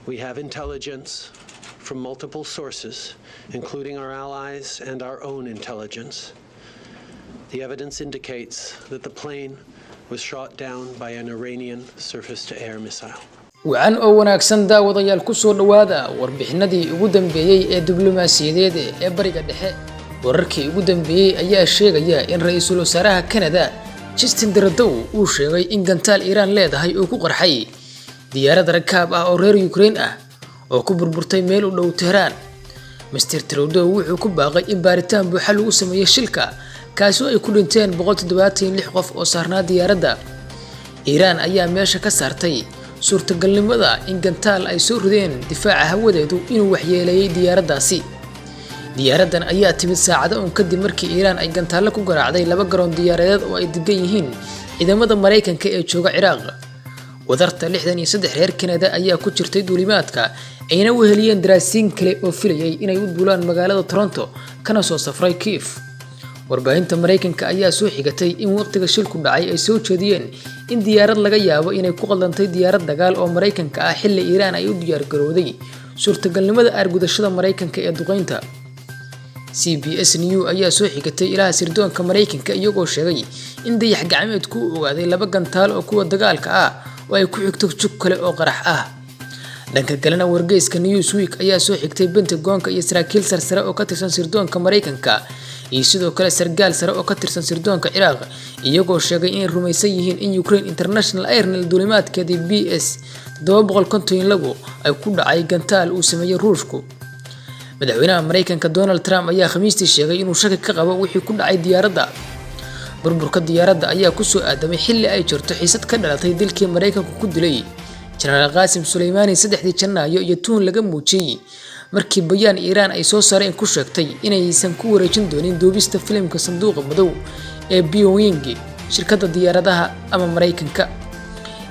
We have intelligence from multiple sources, including our allies and our own intelligence. The evidence indicates that the plane was shot down by an Iranian surface-to-air missile. وعن أو wanaagsan daawadayaal ku soo dhawaada warbixinadii ugu dambeeyay ee diblomaasiyadeed ee bariga dhexe. wararkii ugu dambeeyay ayaa sheegaya in ra'iisul wasaaraha Canada Justin Trudeau uu sheegay in gantaal Iran leedahay oo ku qarxay diyaarad rakaab ah oo reer Ukraine ah oo ku burburtay meel u dhow Tehran. Mr. Trudeau wuxuu ku baaqay in baaritaan buuxa lagu sameeyo shilka kaas oo ay ku dhinteen 176 qof oo saarnaa diyaaradda. Iran ayaa meesha ka saartay suurtagalnimada in gantaal ay soo rideen difaaca hawadeedu inuu waxyeeleeyay diyaaraddaasi. diyaaraddan ayaa timid saacado un kadib markii Iran ay gantaal ku garaacday laba garoon diyaaradeed oo ay degan yihiin ciidamada Mareykanka ee jooga Ciraaq. wadarta 63 reer Canada ayaa ku jirtay duulimaadka ayna weheliyeen daraasiin kale oo filayay inay u duulaan magaalada Toronto kana soo safray Kiev. warbaahinta Mareykanka ayaa soo xigatay in waqtiga shilku dhacay ay soo jeediyeen in diyaarad laga yaabo inay ku qaldantay diyaarad dagaal oo Mareykanka ah xilli Iran ay u diyaar garowday suurtagalnimada argudashada Mareykanka ee duqeynta. CBS News ayaa soo xigatay ilaha sirdoonka Mareykanka iyagoo sheegay in dayax gacmeedku uu ogaaday laba gantaal oo kuwa dagaalka ah oo ay ku xigto jug kale oo qarax ah. dhanka kalena wargeyska Newsweek ayaa soo xigtay Pentagon-ka iyo saraakiil sarsare oo ka tirsan sirdoonka Mareykanka iyo sidoo kale sargaal sare oo ka tirsan sirdoonka Ciraaq iyagoo sheegay in rumaysan yihiin in Ukraine International Airline duulimaadkeedii BS 752 ay ku dhacay gantaal uu sameeyay Ruushku. madaxweynaha Mareykanka Donald Trump ayaa Khamiistii sheegay inuu shaki ka qabo wixii ku dhacay diyaaradda. burburka diyaaradda ayaa ku soo aadamay xilli ay jirto xiisad ka dhalatay dilkii Mareykanku ku dilay General Qasim Soleimani 3 Janaayo iyo tuun laga muujiyay markii bayaan Iran ay soo saareen ku sheegtay inaysan ku wareejin doonin duubista filimka Sanduuqa Madow ee Pyongyang shirkadda diyaaradaha ama Mareykanka.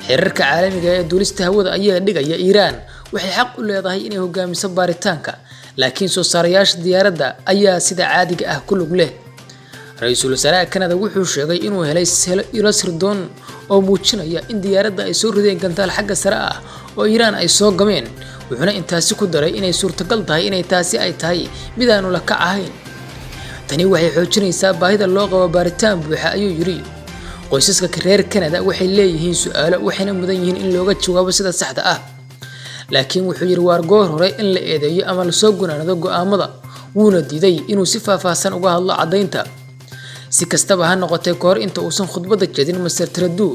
xeerarka caalamiga ee duulista hawada ayaa dhigaya Iran waxay xaq u leedahay inay hogaamiso baaritaanka laakiin soo saarayaasha diyaaradda ayaa sida caadiga ah ku lug leh. ra'iisul wasaaraha Canada wuxuu sheegay inuu helay ilo sirdoon oo muujinaya in diyaaradda ay soo rideen gantaal xagga sare ah oo Iran ay soo gameen wuxuuna intaasi ku daray inay suurtagal tahay inay taasi ay tahay mid aanu la ka ahayn. tani waxay xoojinaysaa baahida loo qabo baaritaan buuxa ayuu yiri. qoysaska reer Canada waxay leeyihiin su'aalo waxayna mudan yihiin in looga jawaabo sida saxda ah. laakiin wuxuu yiri waar goor hore in la eedeeyo ama la soo gunaanado go'aamada wuuna diiday inuu si faahfaahsan uga hadlo cadaynta. si kastaba ha noqotee koor inta uusan khudbada jeedin Mr. Trudeau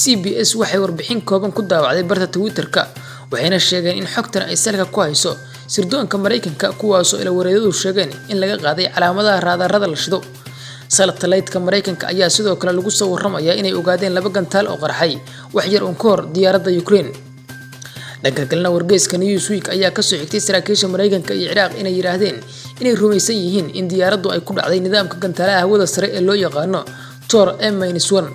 CBS waxay warbixin kooban ku daawacday barta Twitter-ka waxayna sheegeen in xogtan ay salka ku hayso sirdoonka Mareykanka kuwaas oo ila wareedadu sheegeen in laga qaaday calaamadaha raadarada la shido. satellite-ka Mareykanka ayaa sidoo kale lagu soo warramayaa inay ogaadeen laba gantaal oo qarxay wax yar uun ka hor diyaaradda Ukraine. dhanka kalena wargeyska Newsweek ayaa ka soo xigtay saraakiisha Mareykanka iyo Ciraaq inay yiraahdeen inay rumaysan yihiin in diyaaraddu ay ku dhacday nidaamka gantaalaha hawada sare ee loo yaqaano Tor M-1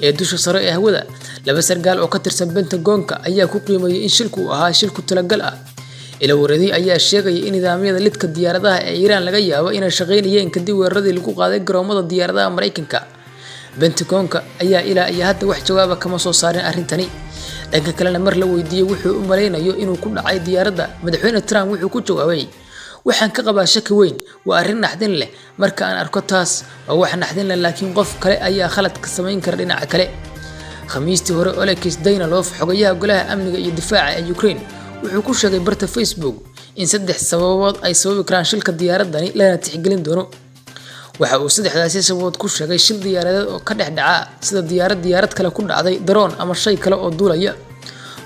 ee dusha sare ee hawada. laba sargaal oo ka tirsan Pentagon-ka ayaa ku qiimeeyay in shilku uu ahaa shilku talagal ah. ila wareedii ayaa sheegay in nidaamyada lidka diyaaradaha ee Iran laga yaabo inay shaqeynayeen kadib weeraradii lagu qaaday garoomada diyaaradaha Mareykanka. Pentagon-ka ayaa ilaa iyo hadda wax jawaab kama soo saarin arrintani. dhanka kalena mar la weydiiyay wuxuu u maleynayo inuu ku dhacay diyaaradda madaxweyne Trump wuxuu ku jawaabay waxaan ka qabaa shaki weyn waa arrin naxdin leh marka aan arko taas waa wax naxdin leh laakiin qof kale ayaa khalad ka sameyn kara dhinaca kale. Khamiistii hore Oleksiy Danilov xogayaha golaha amniga iyo difaaca ee Ukraine wuxuu ku sheegay barta Facebook in 3 sababood ay sababi karaan shilka diyaaraddani lana tixgelin doono. waxa uu 3daasi sababood ku sheegay shil diyaaradeed oo ka dhex dhaca sida diyaarad kale ku dhacday drone ama shay kale oo duulaya.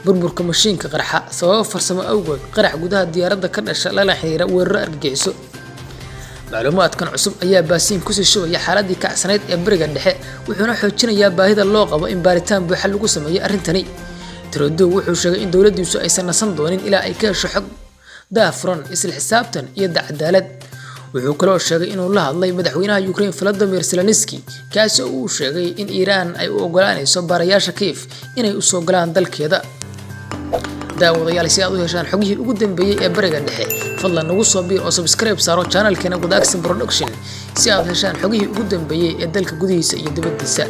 burburka mashiinka qarxa sabab farsamo awgeed qarax gudaha diyaaradda ka dhasha lala xiriira weerar argagixiso. macluumaadkan cusub ayaa baasiin ku sii shubaya xaaladii kacsanayd ee bariga dhexe wuxuuna xoojinayaa baahida loo qabo in baaritaan buuxa lagu sameeyo arrintani. Trudeau wuxuu sheegay in dawladdiisu aysan nasan doonin ilaa ay ka hesho xog daahfuran isla xisaabtan iyo cadaalad. wuxuu kaloo sheegay inuu la hadlay madaxweynaha Ukraine Volodymyr Zelensky kaas oo uu sheegay in Iran ay u ogolaanayso baarayaasha Kiev inay u soo galaan dalkeeda. daawadayaal si aad u heshaan xogihii ugu dambeeyay ee bariga dhexe fadlan nagu soo biir oo subscribe saaro channelkeena Wadaagsan Production si aad heshaan xogihii ugu dambeeyay ee dalka gudihiisa iyo dibaddiisa.